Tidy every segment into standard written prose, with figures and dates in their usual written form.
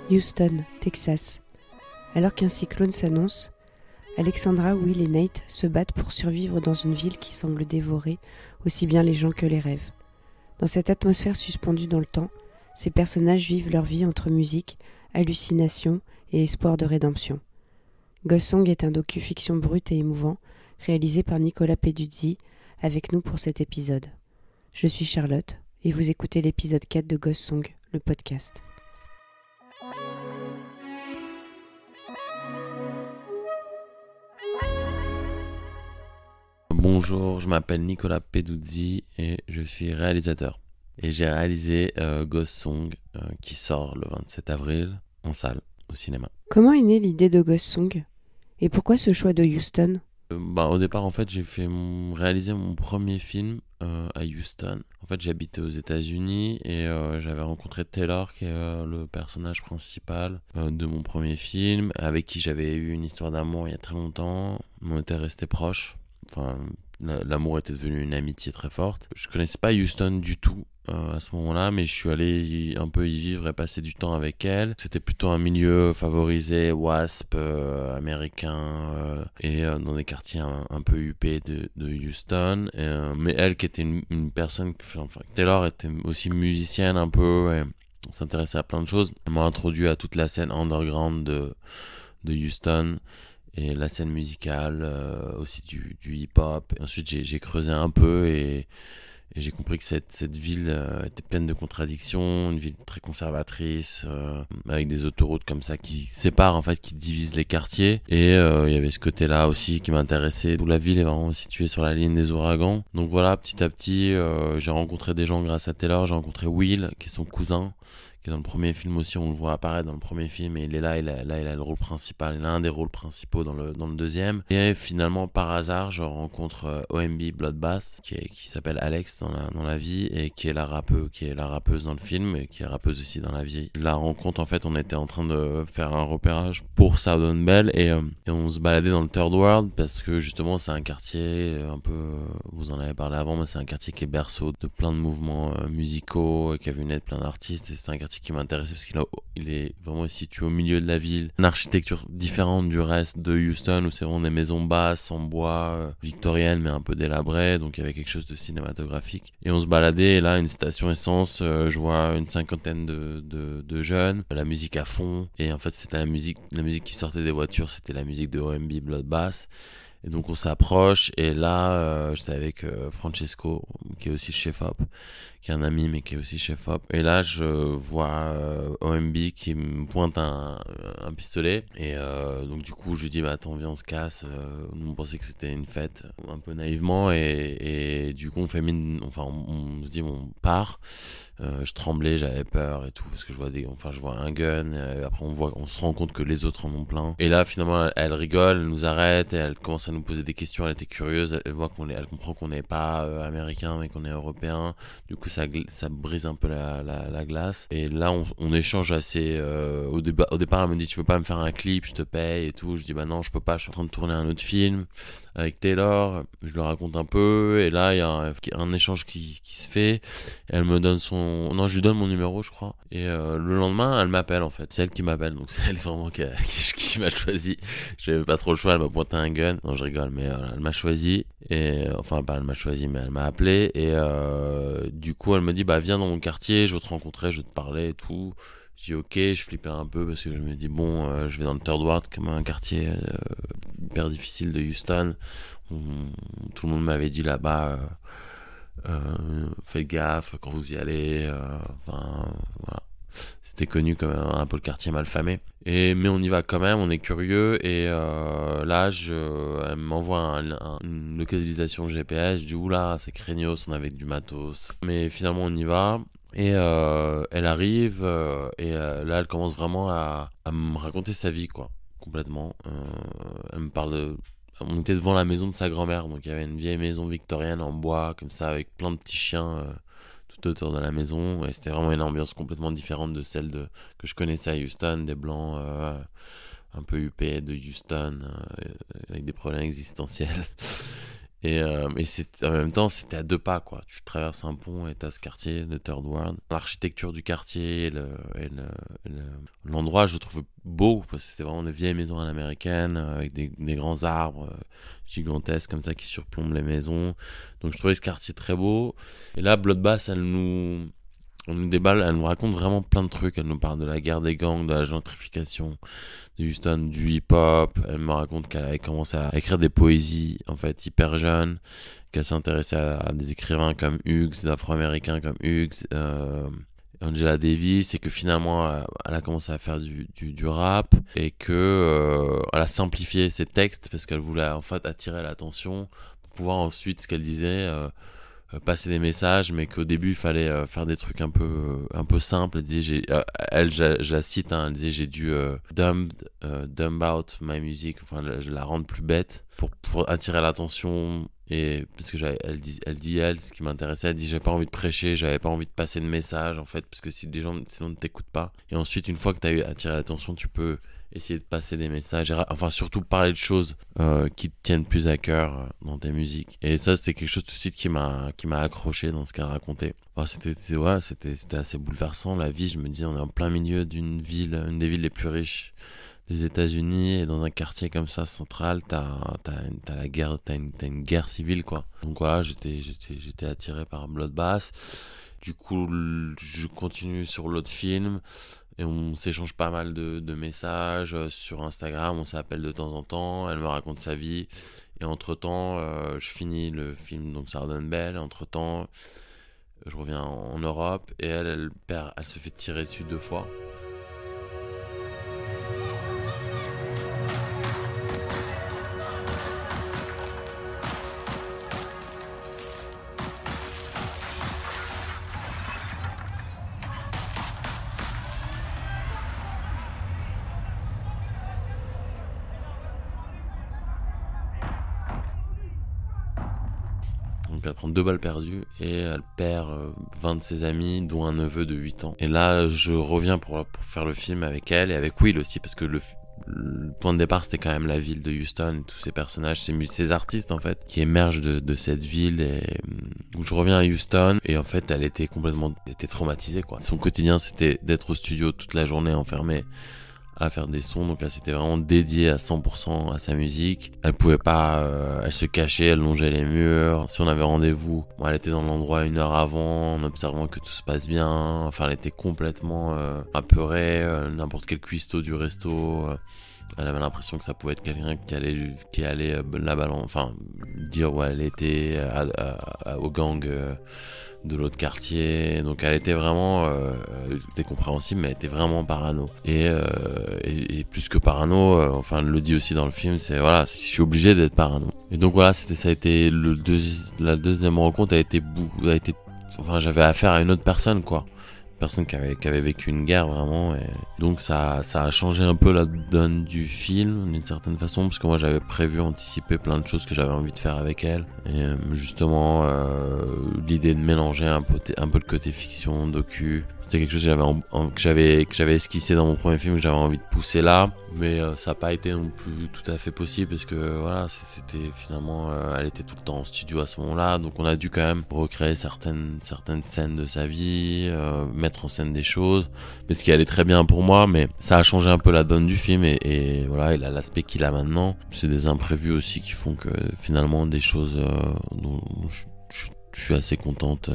Houston, Texas. Alors qu'un cyclone s'annonce, Alexandra, Will et Nate se battent pour survivre dans une ville qui semble dévorer aussi bien les gens que les rêves. Dans cette atmosphère suspendue dans le temps, ces personnages vivent leur vie entre musique, hallucination et espoir de rédemption. Ghost Song est un docu-fiction brut et émouvant, réalisé par Nicolas Peduzzi, avec nous pour cet épisode. Je suis Charlotte, et vous écoutez l'épisode 4 de Ghost Song, le podcast. Bonjour, je m'appelle Nicolas Peduzzi et je suis réalisateur. Et j'ai réalisé Ghost Song qui sort le 27 avril en salle, au cinéma. Comment est née l'idée de Ghost Song ? Et pourquoi ce choix de Houston ? Au départ, en fait, j'ai réalisé mon premier film à Houston. En fait, j'habitais aux États-Unis et j'avais rencontré Taylor, qui est le personnage principal de mon premier film, avec qui j'avais eu une histoire d'amour il y a très longtemps. On était restés proches. Enfin, l'amour était devenu une amitié très forte. Je connaissais pas Houston du tout à ce moment-là, mais je suis allé un peu y vivre et passer du temps avec elle. C'était plutôt un milieu favorisé, WASP, américain, et dans des quartiers un peu huppés de Houston. Mais elle, qui était une personne, Taylor était aussi musicienne un peu, et s'intéressait à plein de choses. Elle m'a introduit à toute la scène underground de Houston. Et la scène musicale, aussi du hip-hop. Et ensuite, j'ai creusé un peu et j'ai compris que cette ville était pleine de contradictions, une ville très conservatrice, avec des autoroutes comme ça qui séparent, en fait, qui divisent les quartiers. Et il y avait ce côté-là aussi qui m'intéressait, où la ville est vraiment située sur la ligne des ouragans. Donc voilà, petit à petit, j'ai rencontré des gens grâce à Taylor. J'ai rencontré Will, qui est son cousin, qui est dans le premier film aussi. On le voit apparaître dans le premier film et il est là, il a le rôle principal, il a un des rôles principaux dans le deuxième. Et finalement, par hasard, je rencontre OMB Bloodbath, qui s'appelle Alex dans la vie, et qui est la rappeuse dans le film, et qui est rappeuse aussi dans la vie. La rencontre, en fait, on était en train de faire un repérage pour Southern Belle, et on se baladait dans le Third World, parce que justement, c'est un quartier un peu, vous en avez parlé avant, mais c'est un quartier qui est berceau de plein de mouvements musicaux, et qui a vu naître plein d'artistes, et c'est un quartier qui m'intéressait parce qu'il est vraiment situé au milieu de la ville. Une architecture différente du reste de Houston, où c'est vraiment des maisons basses en bois, victoriennes mais un peu délabrées, donc il y avait quelque chose de cinématographique. Et on se baladait, et là, une station essence, je vois une cinquantaine de jeunes, la musique à fond, et en fait c'était la musique qui sortait des voitures, c'était la musique de OMB Bloodbath. Et donc on s'approche, et là j'étais avec Francesco, qui est aussi chef-op, qui est un ami mais qui est aussi chef-op. Et là je vois OMB qui me pointe un pistolet, et donc du coup je lui dis attends, viens, on se casse. Nous on pensait que c'était une fête, un peu naïvement, et du coup on fait on se dit on part. Je tremblais, j'avais peur et tout, parce que je vois un gun, et après on se rend compte que les autres en ont plein. Et là finalement elle rigole, elle nous arrête, et elle commence à nous poser des questions. Elle était curieuse, elle comprend qu'on n'est pas américain mais qu'on est européen. Du coup ça brise un peu la glace. Et là on échange assez. Au départ elle me dit tu veux pas me faire un clip, je te paye et tout. Je dis non, je peux pas, je suis en train de tourner un autre film avec Taylor. Je le raconte un peu, et là il y a un échange qui se fait. Elle me donne je lui donne mon numéro, je crois. Et le lendemain, elle m'appelle, en fait. C'est elle qui m'appelle, donc c'est elle vraiment qui m'a choisi. J'avais pas trop le choix, elle m'a pointé un gun. Non, je rigole, mais elle m'a choisi. Et enfin, pas elle m'a choisi, mais elle m'a appelé. Et du coup, elle me dit viens dans mon quartier, je veux te rencontrer, je veux te parler et tout. Je dis ok, je flippais un peu parce que je me dis je vais dans le Third Ward, comme un quartier hyper difficile de Houston. Tout le monde m'avait dit là-bas, faites gaffe quand vous y allez. Voilà. C'était connu comme un peu le quartier malfamé. Mais on y va quand même, on est curieux. Et là, elle m'envoie une localisation GPS. Je dis oula, c'est craignos, on avait du matos. Mais finalement, on y va. Et elle arrive, et là elle commence vraiment à me raconter sa vie, quoi, complètement. Elle me parle on était devant la maison de sa grand-mère, donc il y avait une vieille maison victorienne en bois, comme ça, avec plein de petits chiens tout autour de la maison. Et c'était vraiment une ambiance complètement différente de celle que je connaissais à Houston, des blancs un peu huppé de Houston, avec des problèmes existentiels. Et en même temps, c'était à 2 pas, quoi. Tu traverses un pont et t'as ce quartier, le Third Ward. L'architecture du quartier l'endroit, je le trouve beau, parce que c'était vraiment des vieilles maisons à l'américaine, avec des grands arbres gigantesques comme ça qui surplombent les maisons. Donc je trouvais ce quartier très beau. Et là, Bloodbath, elle nous déballe, elle nous raconte vraiment plein de trucs. Elle nous parle de la guerre des gangs, de la gentrification de Houston, du hip-hop. Elle me raconte qu'elle avait commencé à écrire des poésies, en fait, hyper jeune, qu'elle s'intéressait à des écrivains comme Hughes, des afro-américains comme Hughes, Angela Davis, et que finalement, elle a commencé à faire du rap, et que elle a simplifié ses textes parce qu'elle voulait, en fait, attirer l'attention pour pouvoir ensuite, ce qu'elle disait, passer des messages, mais qu'au début il fallait faire des trucs un peu simples. Elle disait, je la cite, hein, elle disait, j'ai dû dumb out my music, enfin je la rendre plus bête pour attirer l'attention. Et parce que elle dit ce qui m'intéressait, elle dit, j'avais pas envie de prêcher, j'avais pas envie de passer de message, en fait, parce que si des gens sinon ne t'écoutent pas, et ensuite une fois que t'as eu attiré l'attention, tu peux essayer de passer des messages, enfin surtout parler de choses qui te tiennent plus à cœur dans tes musiques. Et ça, c'était quelque chose tout de suite qui m'a accroché dans ce qu'elle racontait. Enfin, c'était assez bouleversant, la vie. Je me dis, on est en plein milieu d'une ville, une des villes les plus riches des États-Unis, et dans un quartier comme ça central, t'as la guerre, t'as une guerre civile, quoi. Donc voilà, j'étais attiré par Bloodbath. Du coup, je continue sur l'autre film. Et on s'échange pas mal de messages sur Instagram, on s'appelle de temps en temps, elle me raconte sa vie. Et entre-temps, je finis le film, donc Sardine Belle. Entre-temps, je reviens en Europe, et elle se fait tirer dessus 2 fois. Donc elle prend 2 balles perdues et elle perd 20 de ses amis, dont un neveu de 8 ans. Et là, je reviens pour faire le film avec elle et avec Will aussi, parce que le point de départ, c'était quand même la ville de Houston, tous ces personnages, ces artistes en fait, qui émergent de cette ville. Et donc je reviens à Houston, et en fait, elle était traumatisée, quoi. Son quotidien, c'était d'être au studio toute la journée enfermée à faire des sons. Donc là, c'était vraiment dédié à 100% à sa musique. Elle pouvait pas, elle se cachait, elle longeait les murs. Si on avait rendez-vous, elle était dans l'endroit 1 heure avant, en observant que tout se passe bien. Enfin, elle était complètement apeurée. N'importe quel cuistot du resto, elle avait l'impression que ça pouvait être quelqu'un qui allait enfin, dire où elle était au gang de l'autre quartier. Donc elle était vraiment c'était compréhensible, mais elle était vraiment parano. Et plus que parano, enfin elle le dit aussi dans le film, je suis obligé d'être parano. Et donc voilà, ça a été la deuxième rencontre enfin j'avais affaire à une autre personne, quoi. Personne qui avait vécu une guerre vraiment. Et donc ça a changé un peu la donne du film d'une certaine façon, parce que moi j'avais prévu, anticiper plein de choses que j'avais envie de faire avec elle. Et justement l'idée de mélanger un peu le côté fiction, docu, c'était quelque chose que j'avais esquissé dans mon premier film, que j'avais envie de pousser là. Mais ça n'a pas été non plus tout à fait possible, parce que voilà, c'était finalement elle était tout le temps en studio à ce moment-là, donc on a dû quand même recréer certaines scènes de sa vie, mettre en scène des choses, mais ce qui allait très bien pour moi. Mais ça a changé un peu la donne du film, et voilà, il a l'aspect qu'il a maintenant. C'est des imprévus aussi qui font que finalement des choses dont je suis assez contente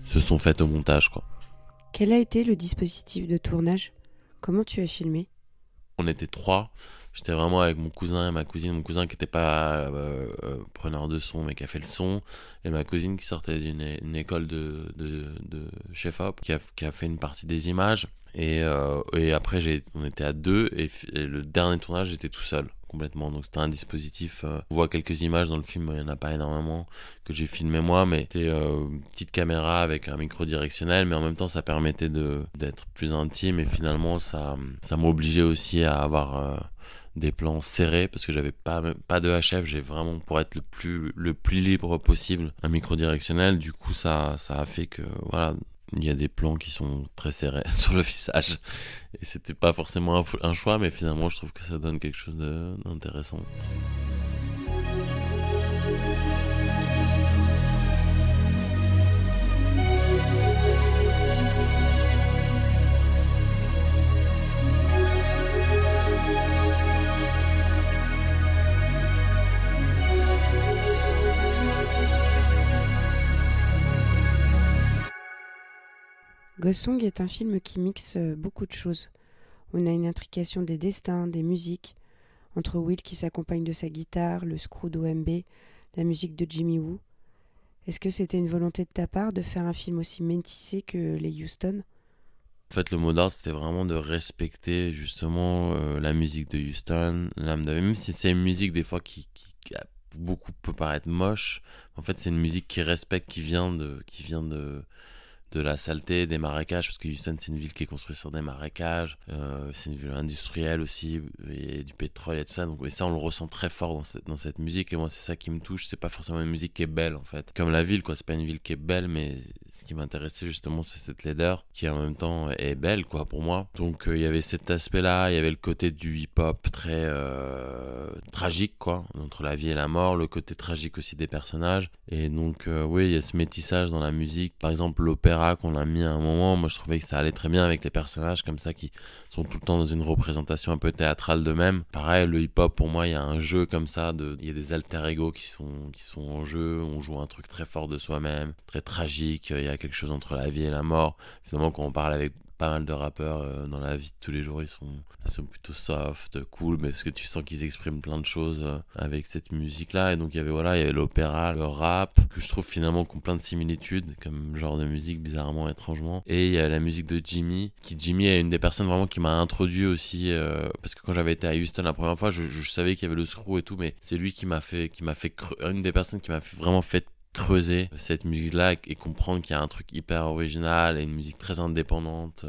se sont faites au montage, quoi. Quel a été le dispositif de tournage ? Comment tu as filmé ? On était 3. J'étais vraiment avec mon cousin et ma cousine. Mon cousin qui n'était pas preneur de son, mais qui a fait le son. Et ma cousine qui sortait d'une école de chef-op, qui a fait une partie des images. Et après, on était à 2. Et le dernier tournage, j'étais tout seul, complètement. Donc c'était un dispositif. On voit quelques images dans le film, il n'y en a pas énormément, que j'ai filmé moi. Mais c'était une petite caméra avec un micro directionnel. Mais en même temps, ça permettait d'être plus intime. Et finalement, ça m'obligeait aussi à avoir des plans serrés, parce que j'avais pas de HF. J'ai vraiment, pour être le plus libre possible, un micro directionnel. Du coup, ça a fait que voilà, il y a des plans qui sont très serrés sur le visage. Et c'était pas forcément un choix, mais finalement, je trouve que ça donne quelque chose d'intéressant. Ghost Song est un film qui mixe beaucoup de choses. On a une intrication des destins, des musiques, entre Will qui s'accompagne de sa guitare, le screw d'OMB, la musique de Jimmy Woo. Est-ce que c'était une volonté de ta part de faire un film aussi métissé que les Houston ? En fait, le mot d'ordre, c'était vraiment de respecter justement la musique de Houston, l'âme d'Ave. Même si c'est une musique des fois qui beaucoup peut paraître moche, en fait, c'est une musique qui respecte, qui vient de la saleté des marécages, parce que Houston c'est une ville qui est construite sur des marécages, c'est une ville industrielle aussi, et du pétrole et tout ça, donc et ça on le ressent très fort dans cette musique, et moi c'est ça qui me touche. C'est pas forcément une musique qui est belle en fait, comme la ville quoi, c'est pas une ville qui est belle, mais ce qui m'intéressait justement c'est cette laideur qui en même temps est belle quoi pour moi. Donc il y avait cet aspect là, il y avait le côté du hip hop très tragique quoi, entre la vie et la mort, le côté tragique aussi des personnages, et donc oui il y a ce métissage dans la musique. Par exemple l'opéra qu'on a mis à un moment, moi je trouvais que ça allait très bien avec les personnages comme ça qui sont tout le temps dans une représentation un peu théâtrale d'eux-mêmes. Pareil, le hip-hop pour moi il y a un jeu comme ça, il y a des alter-ego qui sont en jeu, on joue un truc très fort de soi-même, très tragique, il y a quelque chose entre la vie et la mort. Finalement quand on parle avec pas mal de rappeurs dans la vie de tous les jours, ils sont plutôt soft, cool, mais parce que tu sens qu'ils expriment plein de choses avec cette musique-là. Et donc il y avait l'opéra, le rap, que je trouve finalement qui ont plein de similitudes, comme genre de musique bizarrement, étrangement. Et il y a la musique de Jimmy, Jimmy est une des personnes vraiment qui m'a introduit aussi, parce que quand j'avais été à Houston la première fois, je savais qu'il y avait le screw et tout, mais c'est lui qui m'a fait une des personnes qui m'a vraiment fait creuser cette musique-là et comprendre qu'il y a un truc hyper original et une musique très indépendante.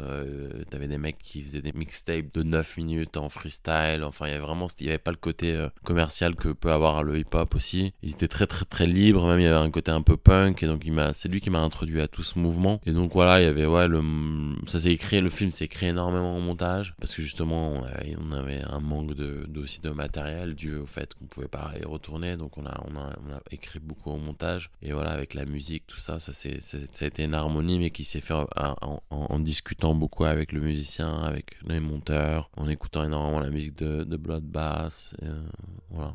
T'avais des mecs qui faisaient des mixtapes de 9 minutes en freestyle. Enfin, il y avait pas le côté commercial que peut avoir le hip-hop aussi. Ils étaient très très très libres, même il y avait un côté un peu punk, et donc c'est lui qui m'a introduit à tout ce mouvement. Et donc voilà, il y avait le film s'est écrit énormément au montage, parce que justement on avait un manque aussi de matériel dû au fait qu'on pouvait pas y retourner, donc on a écrit beaucoup au montage. Et voilà, avec la musique, tout ça, ça a été une harmonie, mais qui s'est fait en discutant beaucoup avec le musicien, avec les monteurs, en écoutant énormément la musique de Bloodbath. Voilà.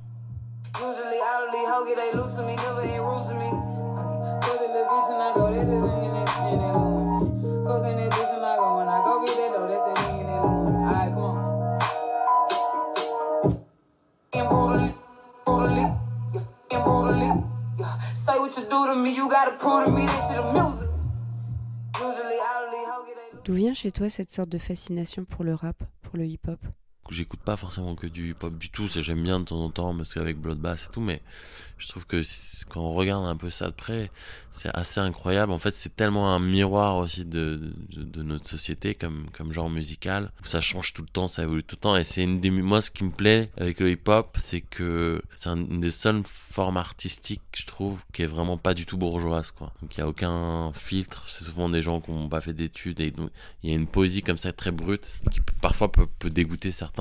D'où vient chez toi cette sorte de fascination pour le rap, pour le hip-hop ? J'écoute pas forcément que du hip-hop du tout, j'aime bien de temps en temps, parce qu'avec Bloodbath et tout, mais je trouve que quand on regarde un peu ça de près, c'est assez incroyable. En fait, c'est tellement un miroir aussi de notre société comme genre musical, où ça change tout le temps, ça évolue tout le temps, et c'est moi ce qui me plaît avec le hip-hop, c'est que c'est une des seules formes artistiques, je trouve, qui est vraiment pas du tout bourgeoise, quoi. Donc il y a aucun filtre, c'est souvent des gens qui n'ont pas fait d'études, et donc il y a une poésie comme ça très brute, qui parfois peut dégoûter certains,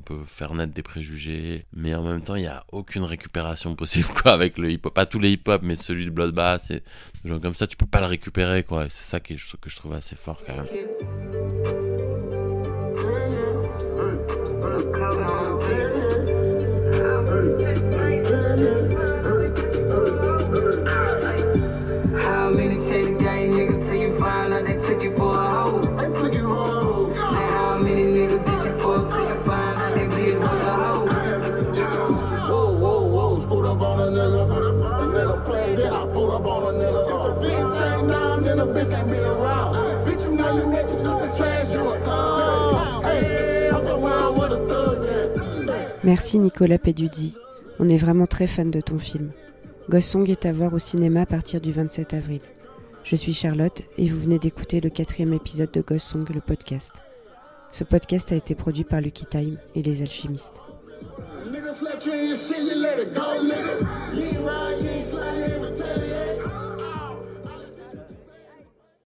peut faire naître des préjugés, mais en même temps il n'y a aucune récupération possible quoi avec le hip-hop, pas tous les hip-hop, mais celui de Bloodbath et des gens comme ça, tu peux pas le récupérer quoi, et c'est ça que je trouve assez fort quand même. Merci Nicolas Peduzzi, on est vraiment très fan de ton film. Ghost Song est à voir au cinéma à partir du 27 avril. Je suis Charlotte et vous venez d'écouter le 4e épisode de Ghost Song, le podcast. Ce podcast a été produit par Lucky Time et Les Alchimistes.